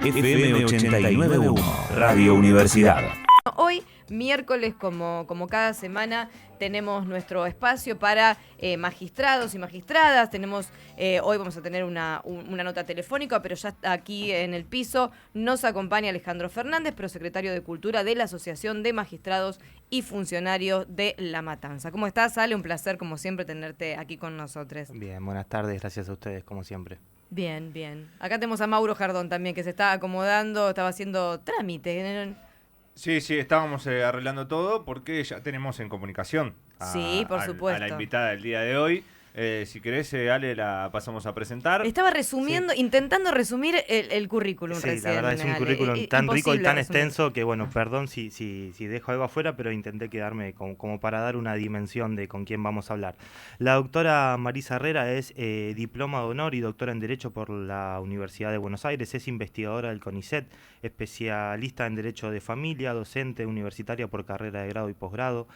FM 89.1, Radio Universidad. Hoy, miércoles, como cada semana, tenemos nuestro espacio para magistrados y magistradas. Hoy vamos a tener una nota telefónica, pero ya aquí en el piso nos acompaña Alejandro Fernández, prosecretario de Cultura de la Asociación de Magistrados y Funcionarios de La Matanza. ¿Cómo estás, Ale? Un placer, como siempre, tenerte aquí con nosotros. Bien, buenas tardes, gracias a ustedes, como siempre. Bien, bien. Acá tenemos a Mauro Jardón también, que se está acomodando, estaba haciendo trámite. Sí, estábamos arreglando todo porque ya tenemos en comunicación Sí, por supuesto. a la invitada del día de hoy. Si querés, Ale, la pasamos a presentar. Estaba resumiendo, intentando resumir el currículum Sí, recién. la verdad es un Ale. currículum tan rico y tan resumir. extenso que, bueno, perdón si dejo algo afuera, pero intenté quedarme como para dar una dimensión de con quién vamos a hablar. La doctora Marisa Herrera es diploma de honor y doctora en Derecho por la Universidad de Buenos Aires, es investigadora del CONICET, especialista en Derecho de Familia, docente universitaria por carrera de grado y posgrado.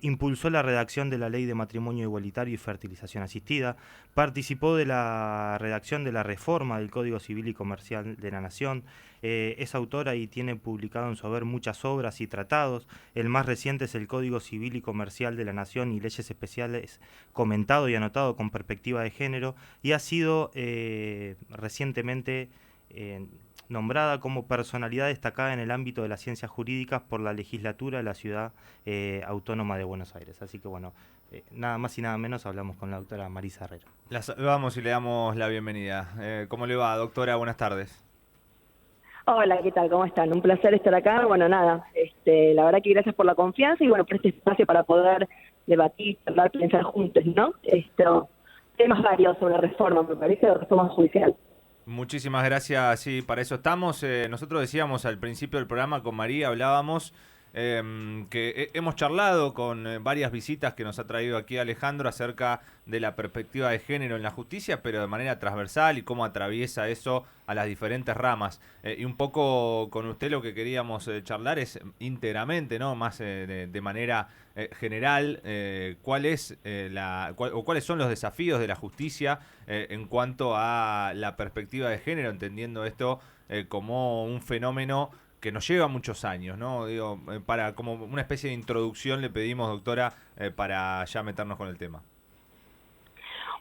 Impulsó la redacción de la Ley de Matrimonio Igualitario y Fertilización Asistida, participó de la redacción de la reforma del Código Civil y Comercial de la Nación, es autora y tiene publicado en su haber muchas obras y tratados. El más reciente es el Código Civil y Comercial de la Nación y Leyes Especiales, comentado y anotado con perspectiva de género, y ha sido recientemente nombrada como personalidad destacada en el ámbito de las ciencias jurídicas por la legislatura de la Ciudad Autónoma de Buenos Aires. Así que bueno, nada más y nada menos hablamos con la doctora Marisa Herrera. La saludamos y le damos la bienvenida. ¿Cómo le va, doctora? Buenas tardes. Hola, ¿qué tal? ¿Cómo están? Un placer estar acá. Bueno, nada, la verdad que gracias por la confianza y bueno, por este espacio para poder debatir, hablar, pensar juntos, ¿no? Temas varios sobre la reforma, me parece, de reforma judicial. Muchísimas gracias, sí, para eso estamos. Nosotros decíamos al principio del programa con María, hablábamos que hemos charlado con varias visitas que nos ha traído aquí Alejandro acerca de la perspectiva de género en la justicia, pero de manera transversal y cómo atraviesa eso a las diferentes ramas. Y un poco con usted lo que queríamos charlar es íntegramente, ¿no? Más de manera general, cuáles son los desafíos de la justicia en cuanto a la perspectiva de género, entendiendo esto como un fenómeno que nos lleva muchos años, ¿no? Digo, para como una especie de introducción le pedimos, doctora, para ya meternos con el tema.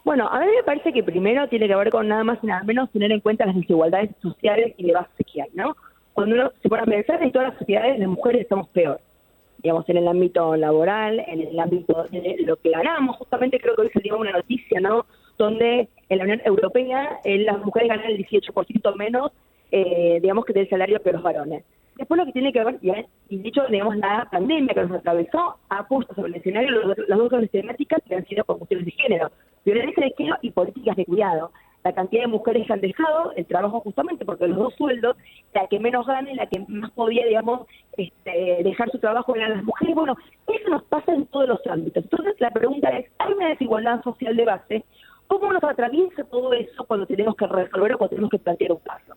Bueno, a mí me parece que primero tiene que ver con nada más y nada menos tener en cuenta las desigualdades sociales y de base que hay, ¿no? Cuando uno se pone a pensar, en todas las sociedades las mujeres estamos peor. Digamos, en el ámbito laboral, en el ámbito de lo que ganamos. Justamente creo que hoy salió una noticia, ¿no? Donde en la Unión Europea las mujeres ganan el 18% menos digamos que del salario que los varones. Después lo que tiene que ver, y dicho, digamos, la pandemia que nos atravesó ha puesto sobre el escenario las dos grandes temáticas que han sido con cuestiones de género, violencia de género y políticas de cuidado. La cantidad de mujeres que han dejado el trabajo justamente porque los dos sueldos, la que menos gana y la que más podía, digamos, dejar su trabajo eran las mujeres. Bueno, eso nos pasa en todos los ámbitos. Entonces la pregunta es, ¿hay una desigualdad social de base? ¿Cómo nos atraviesa todo eso cuando tenemos que resolver o cuando tenemos que plantear un caso?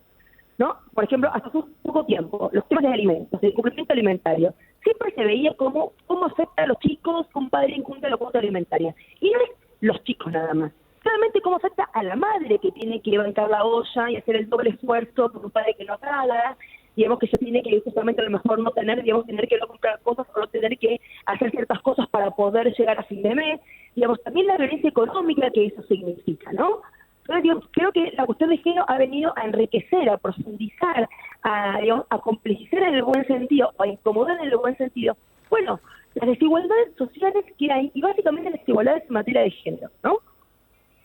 ¿No? Por ejemplo, hasta hace poco tiempo, los temas de alimentos, el cumplimiento alimentario, siempre se veía cómo afecta a los chicos que un padre incumple la cuota alimentaria. Y no es los chicos nada más. Claramente cómo afecta a la madre que tiene que levantar la olla y hacer el doble esfuerzo por un padre que no paga, digamos que ya tiene que justamente a lo mejor no tener, digamos, tener que no comprar cosas o no tener que hacer ciertas cosas para poder llegar a fin de mes. Digamos, también la violencia económica que eso significa, ¿no? Entonces, digamos, creo que la cuestión de género ha venido a enriquecer, a profundizar, a complejizar en el buen sentido, a incomodar en el buen sentido. Bueno, las desigualdades sociales que hay, y básicamente las desigualdades en materia de género, ¿no?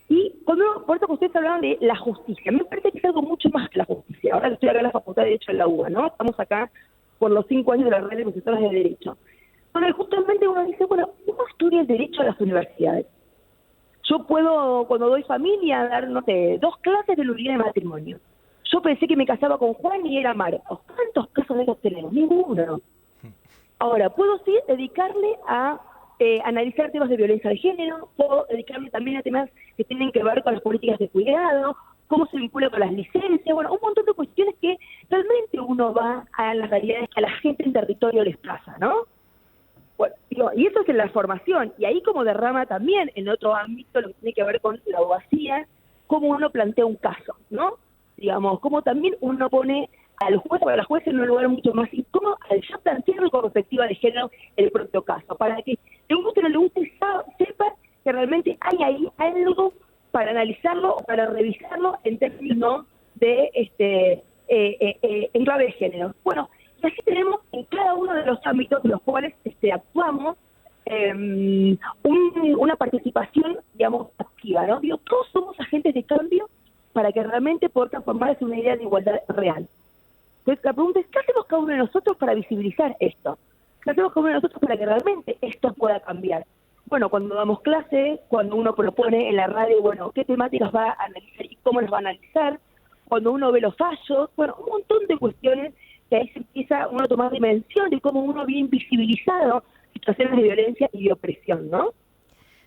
Y por eso que ustedes hablaban de la justicia, me parece que es algo mucho más que la justicia. Ahora que estoy acá en la Facultad de Derecho de la UBA, ¿no? Estamos acá por los 5 años de la red de profesores de Derecho. Donde justamente uno dice, bueno, uno estudia el Derecho a las universidades. Yo puedo, cuando doy familia, dar, no sé, 2 clases de nulidad de matrimonio. Yo pensé que me casaba con Juan y era Marcos. ¿Cuántos casos de esos tenemos? Ninguno. Ahora, puedo sí dedicarle a analizar temas de violencia de género, puedo dedicarme también a temas que tienen que ver con las políticas de cuidado, cómo se vincula con las licencias, bueno, un montón de cuestiones que realmente uno va a las realidades que a la gente en territorio les pasa, ¿no? Bueno, digo, y eso es en la formación, y ahí como derrama también en otro ámbito lo que tiene que ver con la abogacía, cómo uno plantea un caso, ¿no? Digamos, cómo también uno pone al juez o a la juez en un lugar mucho más incómodo al ya plantearlo con perspectiva de género el propio caso, para que le guste o no le guste, sepa que realmente hay ahí algo para analizarlo o para revisarlo en términos de en clave de género. Bueno, y así tenemos en cada uno de los ámbitos en los cuales actuamos una participación, digamos, activa, ¿no? Digo, todos somos agentes de cambio para que realmente pueda transformarse en una idea de igualdad real. Entonces la pregunta es, ¿qué hacemos cada uno de nosotros para visibilizar esto? ¿Qué hacemos cada uno de nosotros para que realmente esto pueda cambiar? Bueno, cuando damos clase, cuando uno propone en la radio, bueno, qué temáticas va a analizar y cómo las va a analizar, cuando uno ve los fallos, bueno, un montón de cuestiones que ahí se empieza uno a tomar dimensión de cómo uno había invisibilizado situaciones de violencia y de opresión, ¿no?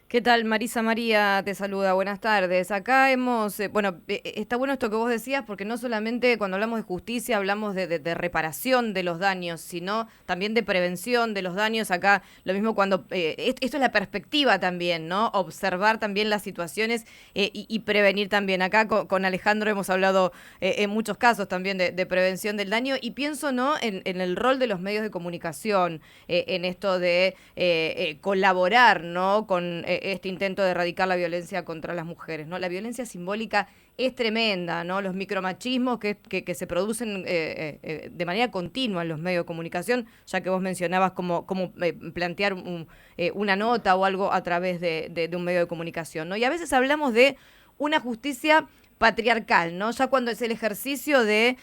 ¿Qué tal? Marisa María te saluda, buenas tardes. Acá hemos, está bueno esto que vos decías, porque no solamente cuando hablamos de justicia hablamos de reparación de los daños, sino también de prevención de los daños. Acá lo mismo cuando, esto es la perspectiva también, ¿no? Observar también las situaciones y prevenir también. Acá con Alejandro hemos hablado en muchos casos también de prevención del daño y pienso, ¿no? En el rol de los medios de comunicación, en esto de colaborar, ¿no? Con este intento de erradicar la violencia contra las mujeres, ¿no? La violencia simbólica es tremenda, ¿no? Los micromachismos que se producen de manera continua en los medios de comunicación, ya que vos mencionabas cómo plantear una nota o algo a través de un medio de comunicación, ¿no? Y a veces hablamos de una justicia patriarcal, ¿no? Ya cuando es el ejercicio de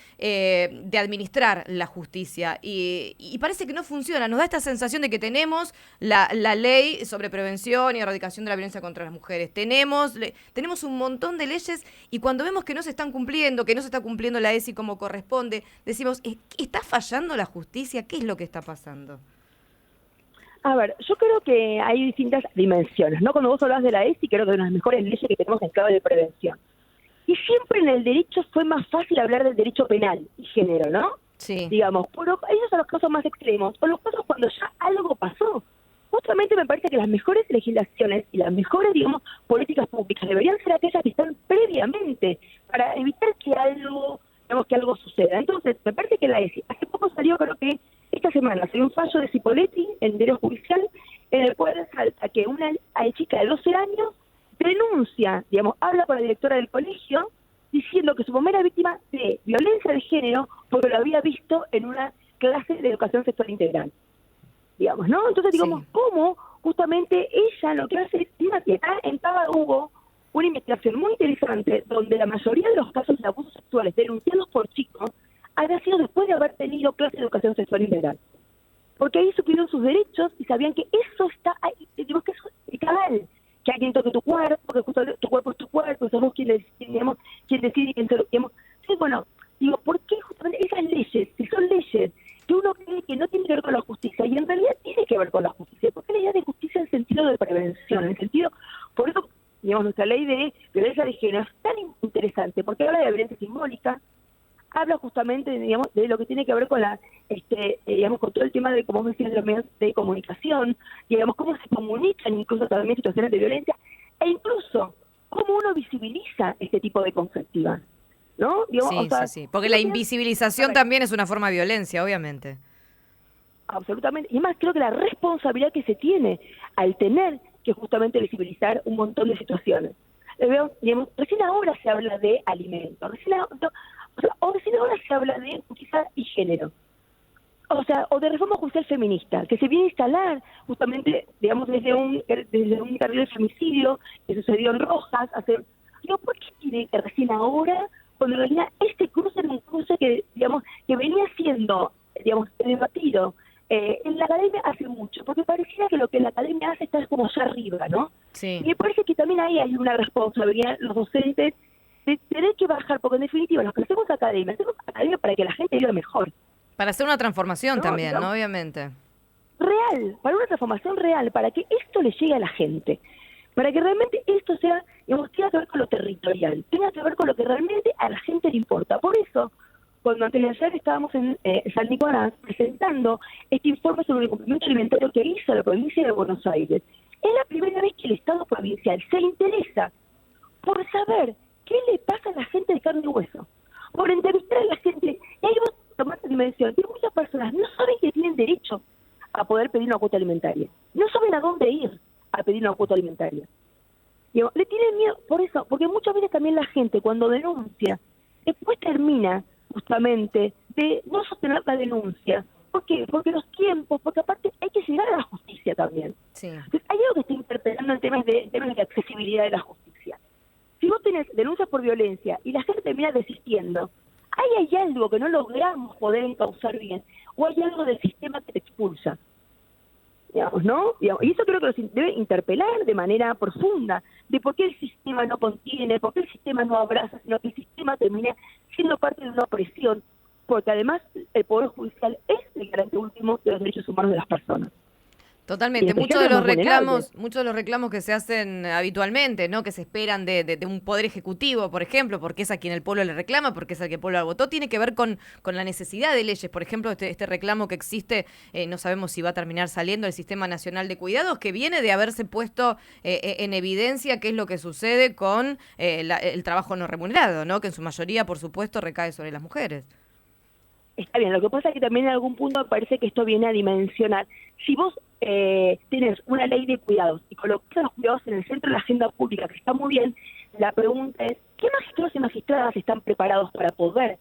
administrar la justicia y parece que no funciona, nos da esta sensación de que tenemos la ley sobre prevención y erradicación de la violencia contra las mujeres, tenemos un montón de leyes y cuando vemos que no se están cumpliendo, que no se está cumpliendo la ESI como corresponde, decimos, ¿está fallando la justicia? ¿Qué es lo que está pasando? A ver, yo creo que hay distintas dimensiones, ¿no? Cuando vos hablas de la ESI, creo que es una de las mejores leyes que tenemos en clave de prevención. Y siempre en el derecho fue más fácil hablar del derecho penal y género, ¿no? Sí. Digamos, ellos son los casos más extremos, o los casos cuando ya algo pasó. Justamente me parece que las mejores legislaciones y las mejores, digamos, políticas públicas deberían ser aquellas que están previamente para evitar que algo suceda. Entonces, me parece que la ESI, hace poco salió, creo que esta semana, salió un fallo de Cipolletti en derecho judicial en el cual salta que una chica de 12 años denuncia, digamos, habla con la directora del colegio diciendo que su mamá era víctima de violencia de género porque lo había visto en una clase de educación sexual integral, digamos, ¿no? Entonces, digamos, cómo justamente ella lo que hace es en Cava hubo una investigación muy interesante donde la mayoría de los casos de abusos sexuales denunciados por chicos había sido después de haber tenido clase de educación sexual integral. Porque ahí supieron sus derechos y sabían que eso está ahí, digamos que eso es cabal, que alguien toque tu cuerpo, que justo tu cuerpo es tu cuerpo, somos quien decide quién te lo... Sí, bueno, digo, ¿por qué justamente esas leyes, si son leyes que uno cree que no tienen que ver con la justicia, y en realidad tiene que ver con la justicia? ¿Por qué la idea de justicia en el sentido de prevención? En el sentido, por eso, digamos, nuestra ley de violencia de género es tan interesante, porque habla de violencia simbólica, habla justamente, digamos, de lo que tiene que ver con digamos, con todo el tema de, como decías, de los medios de comunicación, digamos, cómo se comunican incluso también situaciones de violencia, e incluso cómo uno visibiliza este tipo de conflictivas, ¿no? Digamos, sí. Porque la invisibilización también es una forma de violencia, obviamente. Absolutamente. Y además creo que la responsabilidad que se tiene al tener que justamente visibilizar un montón de situaciones. Digamos, recién ahora se habla de alimentos, recién ahora se habla de justicia y género. O sea, o de reforma judicial feminista, que se viene a instalar justamente, digamos, desde un carril de femicidio que sucedió en Rojas. ¿Por qué tiene que recién ahora, cuando en realidad este cruce era un cruce que, digamos, que venía siendo, digamos, debatido en la academia hace mucho? Porque pareciera que lo que la academia hace está como allá arriba, ¿no? Sí. Y me parece que también ahí hay una responsabilidad los docentes de tener que bajar, porque en definitiva los que hacemos academia para que la gente viva mejor. Para hacer una transformación también, digamos, ¿no? Obviamente. Real, para una transformación real, para que esto le llegue a la gente, para que realmente esto sea, digamos, tenga que ver con lo territorial, tenga que ver con lo que realmente a la gente le importa. Por eso, cuando antes de ayer estábamos en San Nicolás presentando este informe sobre el cumplimiento alimentario que hizo la provincia de Buenos Aires, es la primera vez que el Estado provincial se interesa por saber qué le pasa a la gente de carne y hueso, por entrevistar a la gente. Y ahí vos dimensión, que muchas personas no saben que tienen derecho a poder pedir una cuota alimentaria. No saben a dónde ir a pedir una cuota alimentaria. Digo, le tienen miedo por eso, porque muchas veces también la gente cuando denuncia, después termina justamente de no sostener la denuncia. ¿Por qué? Porque los tiempos, porque aparte hay que llegar a la justicia también. Sí. Entonces, hay algo que está interpelando en temas de accesibilidad de la justicia. Si vos tenés denuncias por violencia y la gente termina desistiendo, ahí hay algo que no logramos poder encauzar bien, o hay algo del sistema que te expulsa. Digamos, ¿no? Digamos, y eso creo que nos debe interpelar de manera profunda, de por qué el sistema no contiene, por qué el sistema no abraza, sino que el sistema termina siendo parte de una opresión, porque además el Poder Judicial es el garante último de los derechos humanos de las personas. Totalmente, muchos de los reclamos que se hacen habitualmente, ¿no? Que se esperan de un poder ejecutivo, por ejemplo, porque es a quien el pueblo le reclama, porque es al que el pueblo votó, tiene que ver con la necesidad de leyes. Por ejemplo, este reclamo que existe, no sabemos si va a terminar saliendo el Sistema Nacional de Cuidados, que viene de haberse puesto en evidencia qué es lo que sucede con el trabajo no remunerado, ¿no? Que en su mayoría, por supuesto, recae sobre las mujeres. Está bien, lo que pasa es que también en algún punto me parece que esto viene a dimensionar. Si vos tienes una ley de cuidados y colocas a los cuidados en el centro de la agenda pública, que está muy bien, la pregunta es, ¿qué magistrados y magistradas están preparados para poder,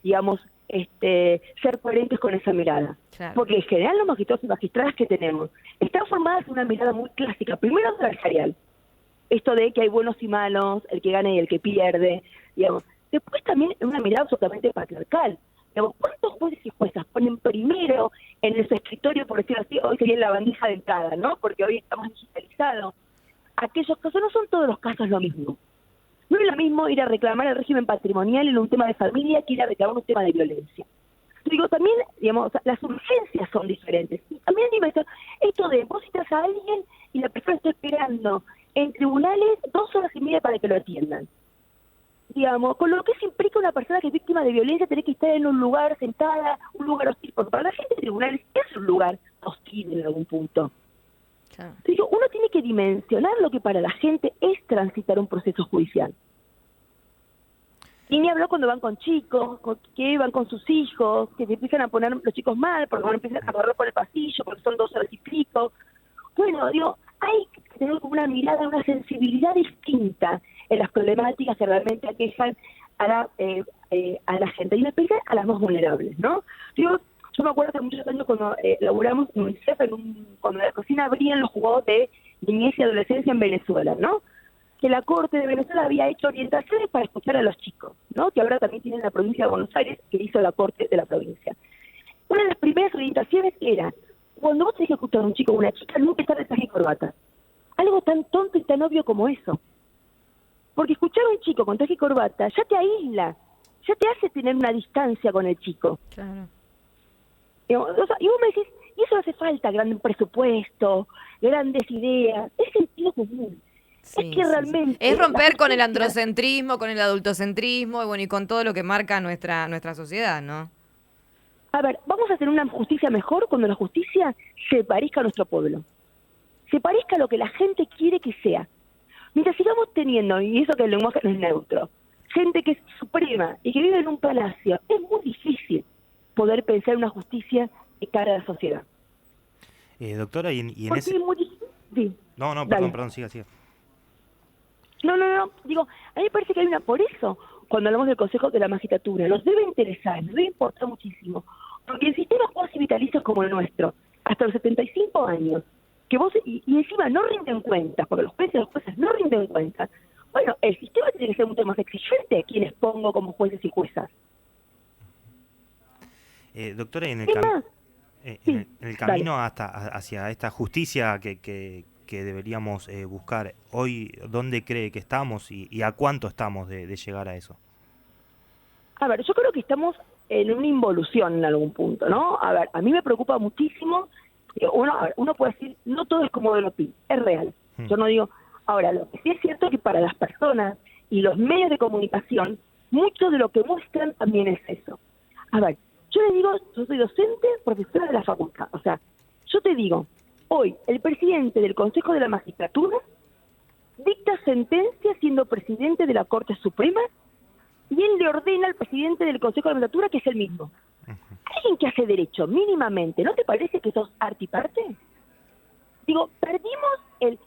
digamos, ser coherentes con esa mirada? Claro. Porque en general los magistrados y magistradas que tenemos están formadas en una mirada muy clásica, primero adversarial, esto de que hay buenos y malos, el que gana y el que pierde, digamos. Después también en una mirada absolutamente patriarcal. ¿Cuántos jueces y juezas ponen primero en su escritorio, por decirlo así, hoy sería la bandija de entrada, ¿no? Porque hoy estamos digitalizados. Aquellos casos, no son todos los casos lo mismo. No es lo mismo ir a reclamar el régimen patrimonial en un tema de familia que ir a reclamar un tema de violencia. Digo, también, digamos, las urgencias son diferentes. Y también digo esto de vos citas a alguien y la persona está esperando en tribunales 2 horas y media para que lo atiendan. Digamos, con lo que eso implica una persona que es víctima de violencia tener que estar en un lugar sentada, un lugar hostil, porque para la gente tribunales es un lugar hostil en algún punto. Claro. Digo, uno tiene que dimensionar lo que para la gente es transitar un proceso judicial. Y ni habló cuando van con chicos, que van con sus hijos, que se empiezan a poner los chicos mal, porque van a empezar a correr por el pasillo, porque son 2 horas y pico. Bueno, digo, hay que tener como una mirada, una sensibilidad distinta en las problemáticas que realmente aquejan a la gente, y en especial a las más vulnerables, ¿no? Digo, yo me acuerdo hace muchos años cuando laburamos en UNICEF, cuando la cocina abrían los juzgados de niñez y adolescencia en Venezuela, ¿no? Que la Corte de Venezuela había hecho orientaciones para escuchar a los chicos, ¿no? Que ahora también tienen la provincia de Buenos Aires, que hizo la Corte de la provincia. Una de las primeras orientaciones era, cuando vos tenés que escuchar a un chico o una chica, nunca estar de traje y corbata. Algo tan tonto y tan obvio como eso. Porque escuchar a un chico con traje y corbata ya te aísla, ya te hace tener una distancia con el chico. Claro. Y vos me decís, y eso hace falta, gran presupuesto, grandes ideas, es sentido común. Sí, es que realmente... Es romper con el androcentrismo, con el adultocentrismo, y bueno, y con todo lo que marca nuestra sociedad, ¿no? A ver, vamos a hacer una justicia mejor cuando la justicia se parezca a nuestro pueblo. Se parezca a lo que la gente quiere que sea. Mientras sigamos teniendo, y eso que el lenguaje no es neutro, gente que es suprema y que vive en un palacio, es muy difícil poder pensar una justicia de cara a la sociedad. Doctora, y en porque ese... es muy difícil. Sí. No, perdón, siga. No, digo, a mí me parece que hay por eso, cuando hablamos del Consejo de la Magistratura, nos debe interesar, nos debe importar muchísimo, porque el sistema juez y vitalicio como el nuestro, hasta los 75 años, que vos, y encima no rinden cuentas, porque los jueces y las juezas no rinden cuentas, bueno, el sistema tiene que ser mucho más exigente a quienes pongo como jueces y juezas. Doctora, en el camino hacia esta justicia que deberíamos buscar, hoy, ¿dónde cree que estamos y a cuánto estamos de llegar a eso? A ver, yo creo que estamos en una involución en algún punto, ¿no? A ver, a mí me preocupa muchísimo. Uno puede decir, no todo es como de lo pi, es real. Yo no digo, ahora, lo que sí es cierto es que para las personas y los medios de comunicación, mucho de lo que muestran también es eso. A ver, yo le digo, yo soy docente, profesora de la facultad, o sea, yo te digo, hoy el presidente del Consejo de la Magistratura dicta sentencia siendo presidente de la Corte Suprema y él le ordena al presidente del Consejo de la Magistratura que es el mismo. alguien que hace derecho mínimamente, ¿no te parece que sos arte y parte? Digo, perdimos el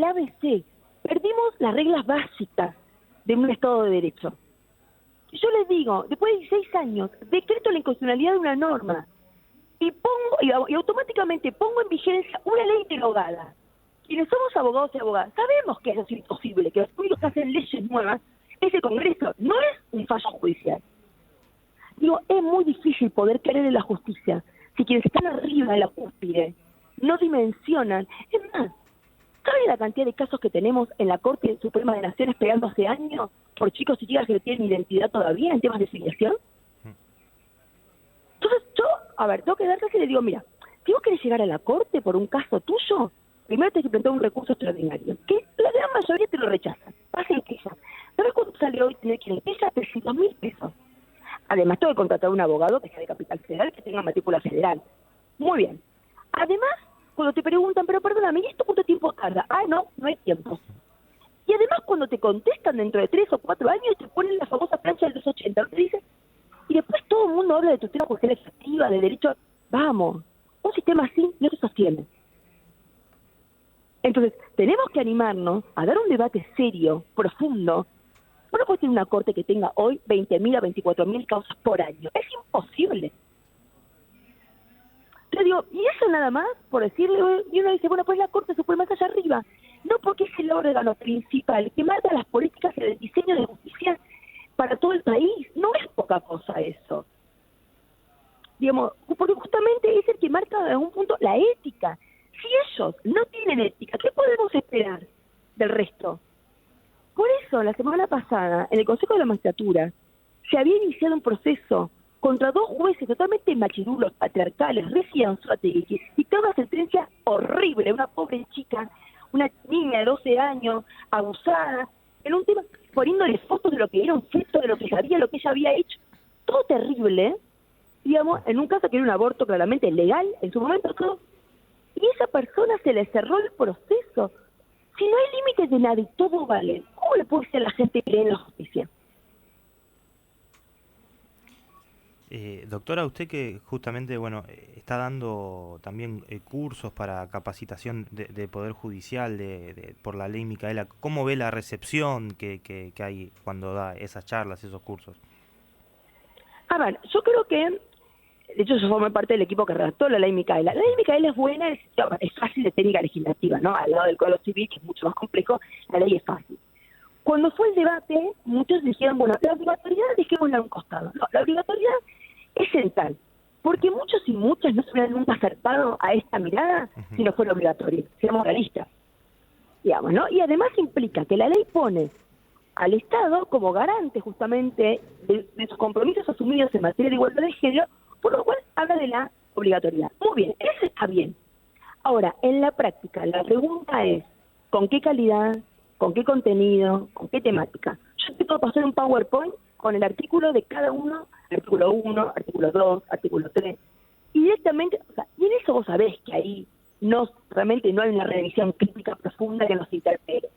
ABC, perdimos las reglas básicas de un Estado de Derecho. Yo les digo, después de 16 años, decreto la inconstitucionalidad de una norma y automáticamente pongo en vigencia una ley derogada. Quienes somos abogados y abogadas sabemos que eso es imposible, que los únicos que hacen leyes nuevas es el Congreso, no es un fallo judicial. Digo, es muy difícil poder creer en la justicia si quienes están arriba de la cúspide no dimensionan. Es más, ¿saben la cantidad de casos que tenemos en la Corte Suprema de Naciones pegando hace años por chicos y chicas que no tienen identidad todavía en temas de filiación? Entonces yo, tengo que darles y le digo, mira, si vos querés llegar a la Corte por un caso tuyo, primero tenés que plantear un recurso extraordinario, que la gran mayoría te lo rechazan. Pasa en queja. ¿Sabes cuánto sale hoy tener que ir en queja? 300.000 pesos. Además, tengo que contratar a un abogado que sea de Capital Federal, que tenga matrícula federal. Muy bien. Además, cuando te preguntan, pero perdóname, ¿y esto cuánto tiempo tarda? No hay tiempo. Y además, cuando te contestan dentro de 3 o 4 años, te ponen la famosa plancha del 280, donde dicen, y después todo el mundo habla de tutela judicial efectiva, de derecho. Vamos, un sistema así no se sostiene. Entonces, tenemos que animarnos a dar un debate serio, profundo. Uno puede tener una corte que tenga hoy 20.000 a 24.000 causas por año. Es imposible. Entonces digo, y eso nada más, por decirle, y uno dice, bueno, pues la Corte Suprema está allá arriba. No, porque es el órgano principal que marca las políticas y el diseño de justicia para todo el país. No es poca cosa eso. Digamos, porque justamente es el que marca en algún punto la ética. Si ellos no tienen ética, ¿qué podemos esperar del resto? Por eso, la semana pasada, en el Consejo de la Magistratura, se había iniciado un proceso contra 2 jueces totalmente machirulos, patriarcales, Reci y Anzoátegui, que dictaron una sentencia horrible, una pobre chica, una niña de 12 años, abusada, en un tema, poniéndole fotos de lo que era un feto, de lo que sabía, lo que ella había hecho, todo terrible, digamos, en un caso que era un aborto claramente legal, en su momento todo, y esa persona se le cerró el proceso. Si no hay límites de nada y todo vale, ¿cómo le puede decir a la gente que cree en la justicia? Doctora, usted que justamente, está dando también cursos para capacitación de Poder Judicial por la ley Micaela, ¿cómo ve la recepción que hay cuando da esas charlas, esos cursos? A ver, yo creo que, de hecho yo formé parte del equipo que redactó la ley Micaela. La ley Micaela es buena, es fácil de técnica legislativa, ¿no? Al lado del Código Civil, que es mucho más complejo, la ley es fácil. Cuando fue el debate, muchos dijeron, bueno, la obligatoriedad dejémosla a un costado. No, la obligatoriedad es central, porque muchos y muchas no se hubieran nunca acercado a esta mirada si no fuera obligatorio, seamos realistas, digamos, ¿no? Y además implica que la ley pone al Estado como garante justamente de sus compromisos asumidos en materia de igualdad de género, por lo cual habla de la obligatoriedad. Muy bien, eso está bien. Ahora, en la práctica, la pregunta es, ¿con qué calidad? ¿Con qué contenido? ¿Con qué temática? Yo te puedo pasar un PowerPoint con el artículo de cada uno, artículo 1, artículo 2, artículo 3, y directamente, y en eso vos sabés que ahí realmente no hay una revisión crítica profunda que nos interpele.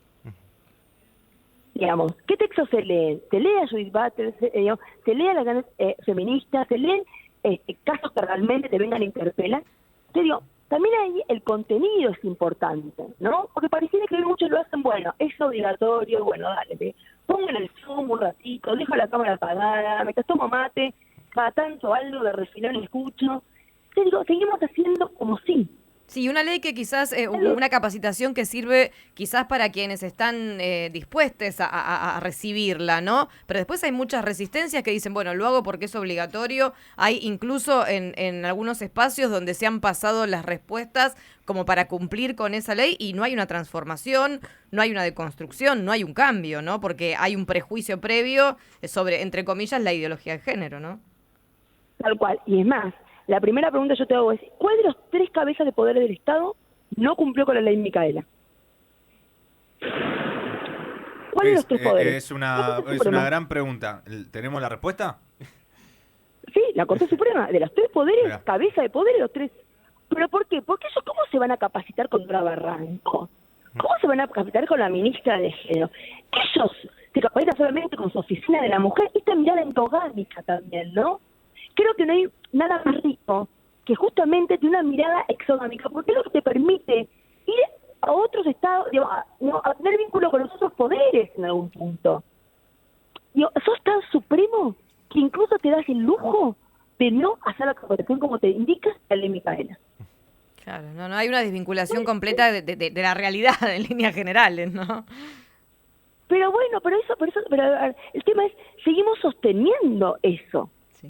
Digamos, ¿qué textos se leen? Se lee a Judith Butler, se lee a las grandes feministas, se leen casos que realmente te vengan a interpelar. Te digo, también ahí el contenido es importante, ¿no? Porque pareciera que muchos lo hacen, bueno, es obligatorio, bueno, dale, pongan el Zoom un ratito, dejo la cámara apagada, me tomo mate, cada tanto algo de refilón escucho. Te digo, seguimos haciendo como sí. Sí, una ley que quizás, una capacitación que sirve quizás para quienes están dispuestos a recibirla, ¿no? Pero después hay muchas resistencias que dicen, bueno, lo hago porque es obligatorio. Hay incluso en algunos espacios donde se han pasado las respuestas como para cumplir con esa ley y no hay una transformación, no hay una deconstrucción, no hay un cambio, ¿no? Porque hay un prejuicio previo sobre, entre comillas, la ideología de género, ¿no? Tal cual, y es más, la primera pregunta yo te hago es, ¿cuál de los 3 cabezas de poder del Estado no cumplió con la ley Micaela? ¿Cuál de los 3 poderes? Es una gran pregunta. ¿Tenemos la respuesta? Sí, la Corte Suprema. De los 3 poderes, Mira. cabeza de poder, los 3. ¿Pero por qué? Porque ellos, ¿cómo se van a capacitar contra Barranco? ¿Cómo se van a capacitar con la ministra de Género? Ellos se capacitan solamente con su oficina de la mujer, esta mirada endogámica también, ¿no? Creo que no hay nada más rico que justamente de una mirada exonómica, porque es lo que te permite ir a otros estados, digamos, a tener vínculo con los otros poderes en algún punto. Digo, sos tan supremo que incluso te das el lujo de no hacer la corporación como te indica la ley Micaela. Claro, no hay una desvinculación completa de la realidad en líneas generales, ¿no? Pero bueno, pero a ver, el tema es, seguimos sosteniendo eso. Sí.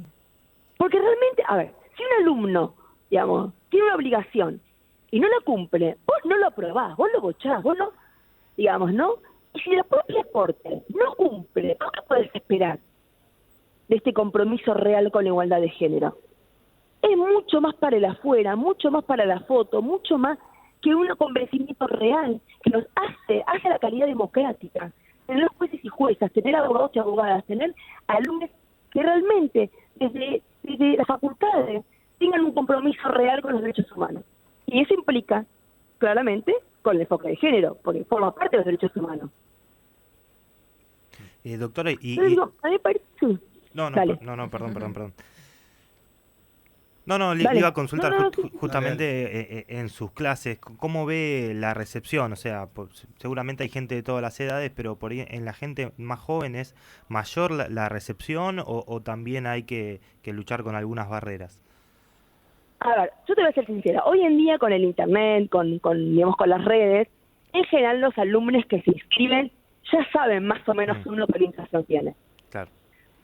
Porque realmente, a ver, si un alumno, digamos, tiene una obligación y no la cumple, vos no lo aprobás, vos lo bochás, vos no, digamos, ¿no? Y si la propia corte no cumple, ¿qué puedes esperar de este compromiso real con la igualdad de género? Es mucho más para el afuera, mucho más para la foto, mucho más que un convencimiento real que nos hace la calidad democrática. Tener jueces y juezas, tener abogados y abogadas, tener alumnos que realmente desde las facultades tengan un compromiso real con los derechos humanos. Y eso implica, claramente, con el enfoque de género, porque forma parte de los derechos humanos. Doctora, Yo digo, a mí me parece... No, Dale. perdón. No, le Dale. iba a consultar No, justamente en sus clases, ¿cómo ve la recepción? O sea, seguramente hay gente de todas las edades, pero por ahí en la gente más joven es mayor la recepción o también hay que luchar con algunas barreras. A ver, yo te voy a ser sincera. Hoy en día con el internet, con las redes, en general los alumnos que se inscriben ya saben más o menos uno qué orientación tiene. Claro.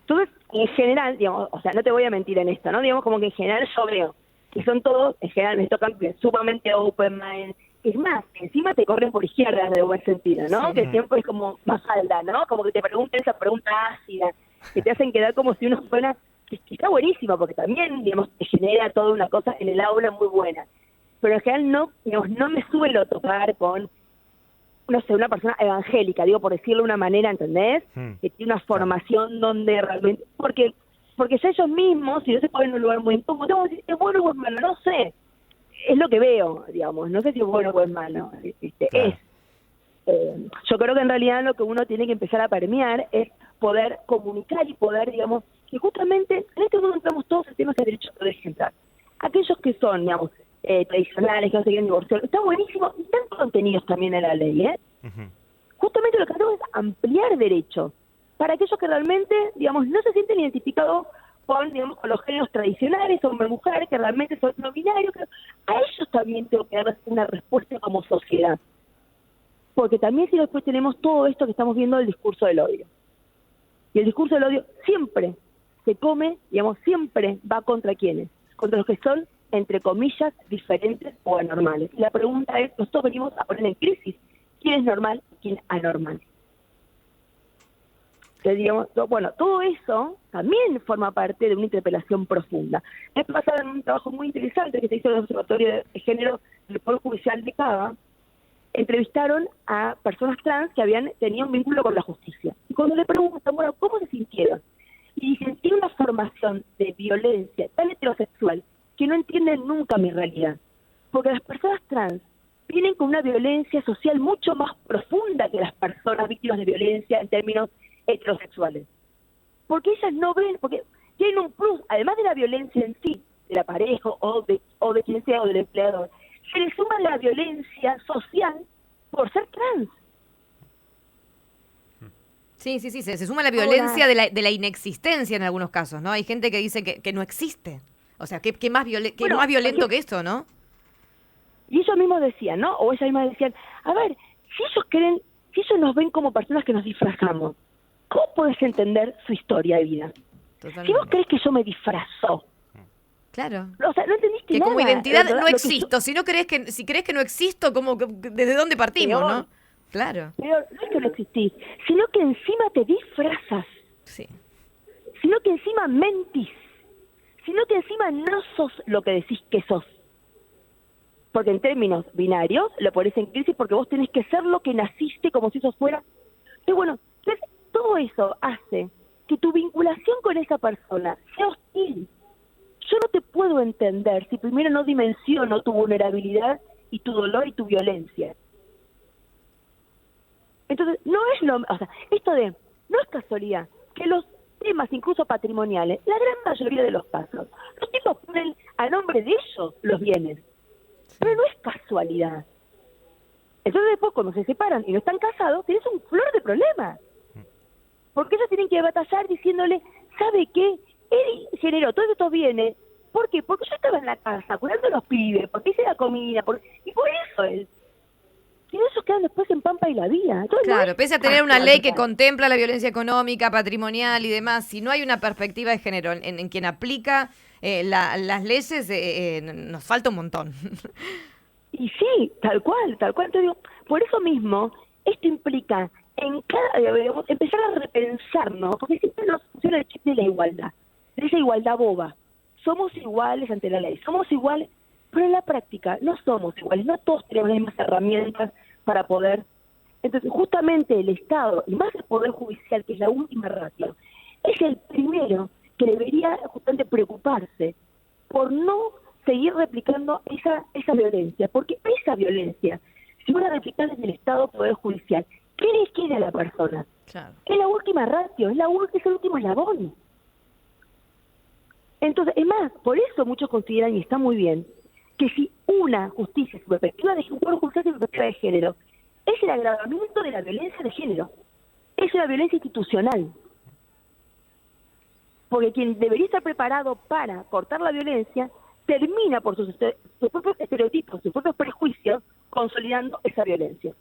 Entonces, en general, digamos, o sea, no te voy a mentir en esto, ¿no? Digamos como que en general yo veo que son todos, en general me tocan sumamente open mind. Es más, encima te corren por izquierda de buen sentido, ¿no? Sí. Que siempre es como más alta, ¿no? Como que te preguntan esa pregunta ácida, que te hacen quedar como si uno fuera, que está buenísimo, porque también, digamos, te genera toda una cosa en el aula muy buena. Pero en general no, digamos, no me suelo tocar con, no sé, una persona evangélica, digo, por decirlo de una manera, ¿entendés? Que tiene una formación donde realmente... Porque ya ellos mismos, si no se ponen en un lugar muy incómodo, tengo que decir, ¿es bueno o es malo? No sé. Es lo que veo, digamos. No sé si es bueno o es malo. Claro. Yo creo que en realidad lo que uno tiene que empezar a permear es poder comunicar y poder, digamos, que justamente en este mundo entramos todos en temas de derechos de ejemplar. Aquellos que son, digamos, tradicionales, que no se quieren divorciar, está buenísimo, y están contenidos también en la ley, ¿eh? Uh-huh. Justamente lo que hacemos es ampliar derechos para aquellos que realmente, digamos, no se sienten identificados con, digamos, con los géneros tradicionales, hombre-mujer, que realmente son no binarios, que a ellos también tengo que darles una respuesta como sociedad. Porque también si después tenemos todo esto que estamos viendo del discurso del odio. Y el discurso del odio siempre se come, digamos, siempre va contra quienes, contra los que son, entre comillas, diferentes o anormales. Y la pregunta es, nosotros venimos a poner en crisis quién es normal y quién es anormal. Entonces, digamos, bueno, todo eso también forma parte de una interpelación profunda. Me pasado en un trabajo muy interesante que se hizo en el Observatorio de Género del Poder Judicial de Cava. Entrevistaron a personas trans que habían tenido un vínculo con la justicia. Y cuando le preguntan, bueno, ¿cómo se sintieron? Y dicen, tiene una formación de violencia tan heterosexual que no entienden nunca mi realidad. Porque las personas trans vienen con una violencia social mucho más profunda que las personas víctimas de violencia en términos heterosexuales. Porque ellas no ven, porque tienen un plus, además de la violencia en sí, de la pareja o de quien sea o del empleador, se le suma la violencia social por ser trans. Sí, se suma la violencia de la inexistencia en algunos casos, ¿no? Hay gente que dice que no existe. O sea, ¿qué más violento que esto, no? Y ellos mismos decían, ¿no? O ellas mismas decían, a ver, si ellos nos ven como personas que nos disfrazamos, ¿cómo podés entender su historia de vida? Totalmente. Si vos crees que yo me disfrazo, claro. o sea, no entendiste Que nada. como identidad no Lo que existo. Si crees que no existo, ¿desde dónde partimos, Peor. no? Claro. Pero no es que no existís, sino que encima te disfrazas, Sí. sino que encima mentís, sino que encima no sos lo que decís que sos. Porque en términos binarios lo ponés en crisis porque vos tenés que ser lo que naciste como si eso fuera. Y bueno, entonces todo eso hace que tu vinculación con esa persona sea hostil. Yo no te puedo entender si primero no dimensiono tu vulnerabilidad y tu dolor y tu violencia. Entonces, no es o sea, esto no es casualidad que los temas incluso patrimoniales, la gran mayoría de los casos, los tipos ponen a nombre de ellos los bienes. Pero no es casualidad. Entonces después cuando se separan y no están casados, tienes un flor de problemas. Porque ellos tienen que batallar diciéndole, ¿sabe qué? Él generó todos estos bienes. ¿Por qué? Porque yo estaba en la casa cuidando a los pibes, porque hice la comida, y por eso él. Y esos quedan después en Pampa y la vida. Entonces, Claro, no es pese a tener una ley que casualidad. contempla la violencia económica, patrimonial y demás, si no hay una perspectiva de género en quien aplica las leyes, nos falta un montón. Y sí, tal cual. Entonces digo, por eso mismo, esto implica empezar a repensarnos, porque siempre nos funciona el chip de la igualdad, de esa igualdad boba. Somos iguales ante la ley, somos iguales, pero en la práctica no somos iguales, no todos tenemos las mismas herramientas para poder. Entonces, justamente el Estado, y más el Poder Judicial, que es la última ratio, es el primero que debería justamente preocuparse por no seguir replicando esa violencia, porque esa violencia, si uno la replica desde el Estado Poder Judicial, ¿qué le queda a la persona? Claro. Es la última ratio, es el último eslabón. Entonces, es más, por eso muchos consideran, y está muy bien, que si una justicia, su perspectiva de un poder judicial, su perspectiva de género, es el agravamiento de la violencia de género, es una violencia institucional. Porque quien debería estar preparado para cortar la violencia termina por sus propios estereotipos, sus propios prejuicios, consolidando esa violencia.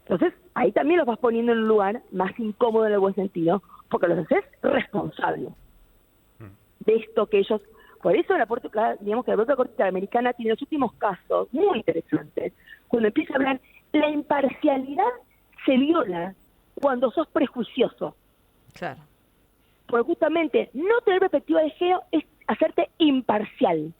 Entonces, ahí también los vas poniendo en un lugar más incómodo en el buen sentido, porque los haces responsables de esto que ellos... Por eso digamos que la propia Corte Interamericana tiene los últimos casos muy interesantes, cuando empieza a hablar, la imparcialidad se viola cuando sos prejuicioso. Claro. Porque justamente no tener perspectiva de género es hacerte imparcial.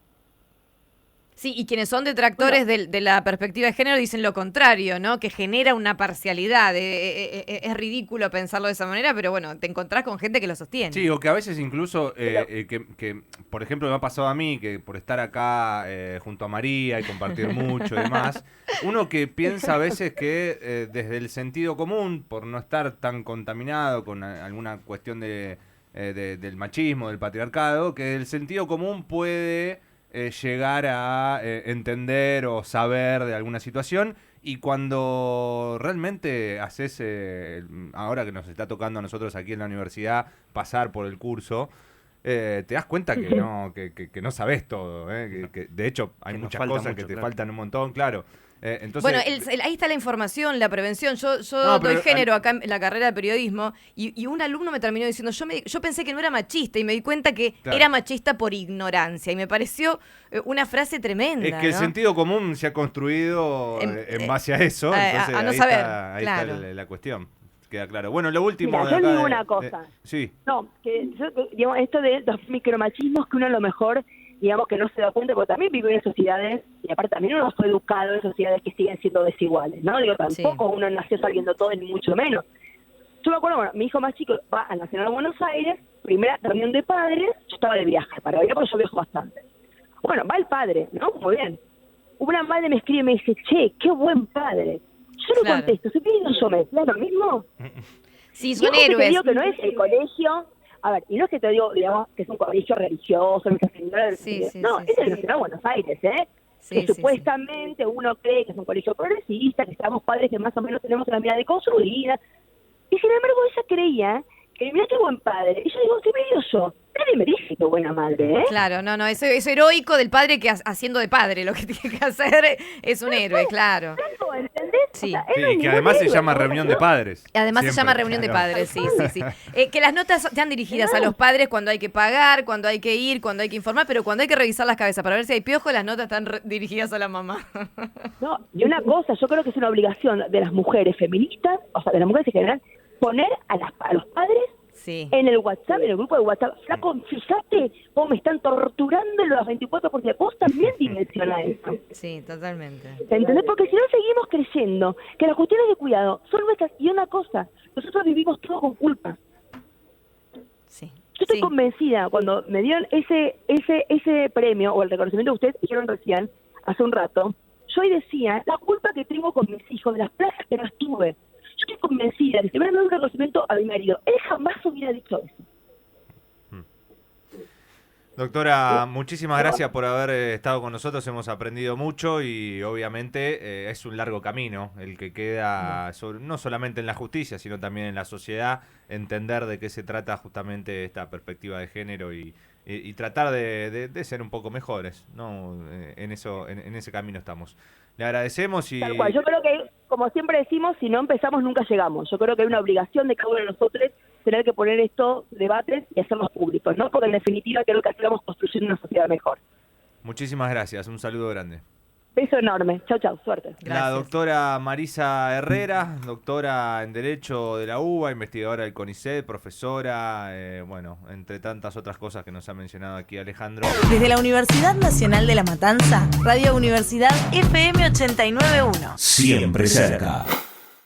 Sí, y quienes son detractores de la perspectiva de género dicen lo contrario, ¿no? Que genera una parcialidad. Es ridículo pensarlo de esa manera, pero bueno, te encontrás con gente que lo sostiene. Sí, o que a veces incluso, que por ejemplo me ha pasado a mí, que por estar acá junto a María y compartir mucho y demás, uno que piensa a veces que desde el sentido común, por no estar tan contaminado con alguna cuestión del machismo, del patriarcado, que el sentido común puede... llegar a entender o saber de alguna situación, y cuando realmente haces, ahora que nos está tocando a nosotros aquí en la universidad pasar por el curso, te das cuenta que no sabes todo, que de hecho hay Que nos muchas falta cosas mucho, que te claro. faltan un montón, claro. Entonces, Bueno, ahí está la información, la prevención. Yo No, doy pero género acá en la carrera de periodismo y un alumno me terminó diciendo, yo pensé que no era machista y me di cuenta que Claro. era machista por ignorancia y me pareció una frase tremenda. es que el ¿no? sentido común se ha construido en base a eso, entonces a no ahí saber, ahí claro. está la cuestión. Queda claro. Bueno, lo último Mira, de yo acá digo de- una cosa. sí. No, digamos, esto de los micromachismos que uno a lo mejor, digamos que no se da cuenta, porque también vive en sociedades, y aparte también uno fue educado en sociedades que siguen siendo desiguales, ¿no? Digo, tampoco uno nació sabiendo todo, ni mucho menos. Yo me acuerdo, bueno, mi hijo más chico va al Nacional de Buenos Aires, primera reunión de padres, yo estaba de viaje, para ver, porque yo viajo bastante. Bueno, va el padre, ¿no? Muy bien. Una madre me escribe y me dice, che, qué buen padre. Yo le Claro. contesto, ¿se piden yo me da lo mismo? Sí, Y son ojo que te héroes. digo que no es el colegio, a ver, y no es que te digo, digamos, que es un colegio religioso, Nuestra Señora del Sí, Pilar. sí, No, sí, es el sí. Nacional de Buenos Aires, ¿eh? Sí, Que sí, supuestamente uno cree que es un colegio progresista, que estamos padres que más o menos tenemos una mirada deconstruida. Y sin embargo ella creía que mira qué buen padre. Y yo digo, ¿qué me digo yo? Nadie me dice qué buena madre, ¿eh? Claro, no, eso heroico del padre que haciendo de padre lo que tiene que hacer es un héroe, claro. Claro, ¿entendés? Sí. él Sí, no es que ningún además se héroe, llama ¿no? reunión de padres. Y además se Siempre, llama reunión de claro. padres, sí. Que las notas están dirigidas a los padres cuando hay que pagar, cuando hay que ir, cuando hay que informar, pero cuando hay que revisar las cabezas para ver si hay piojo, las notas están dirigidas a la mamá. No, y una cosa, yo creo que es una obligación de las mujeres feministas, o sea, de las mujeres en general, poner a los padres Sí. en el WhatsApp, en el grupo de WhatsApp. Flaco, fíjate cómo me están torturando los 24 porque vos también dimensiona eso. Sí, totalmente. ¿Entendés? Porque si no seguimos creyendo que las cuestiones de cuidado son nuestras. Y una cosa, nosotros vivimos todo con culpa. Sí. Yo estoy Sí. convencida, cuando me dieron ese premio, o el reconocimiento que ustedes dijeron recién, hace un rato, yo ahí decía, la culpa que tengo con mis hijos, de las plazas que no estuve. Yo estoy convencida de que me han dado un reconocimiento a mi marido. Él jamás hubiera dicho eso. Doctora, muchísimas gracias por haber estado con nosotros, hemos aprendido mucho y obviamente es un largo camino el que queda, no solamente en la justicia, sino también en la sociedad, entender de qué se trata justamente esta perspectiva de género y tratar de ser un poco mejores, ¿no? En ese camino estamos. Le agradecemos y... Tal cual, yo creo que, como siempre decimos, si no empezamos nunca llegamos. Yo creo que hay una obligación de cada uno de nosotros tener que poner estos debates y hacerlos públicos, ¿no? Porque en definitiva creo que así vamos construyendo una sociedad mejor. Muchísimas gracias, un saludo grande. Beso enorme. Chau, chau, suerte. Gracias. La doctora Marisa Herrera, doctora en Derecho de la UBA, investigadora del CONICET, profesora, bueno, entre tantas otras cosas que nos ha mencionado aquí Alejandro. Desde la Universidad Nacional de La Matanza, Radio Universidad FM 89.1. Siempre cerca.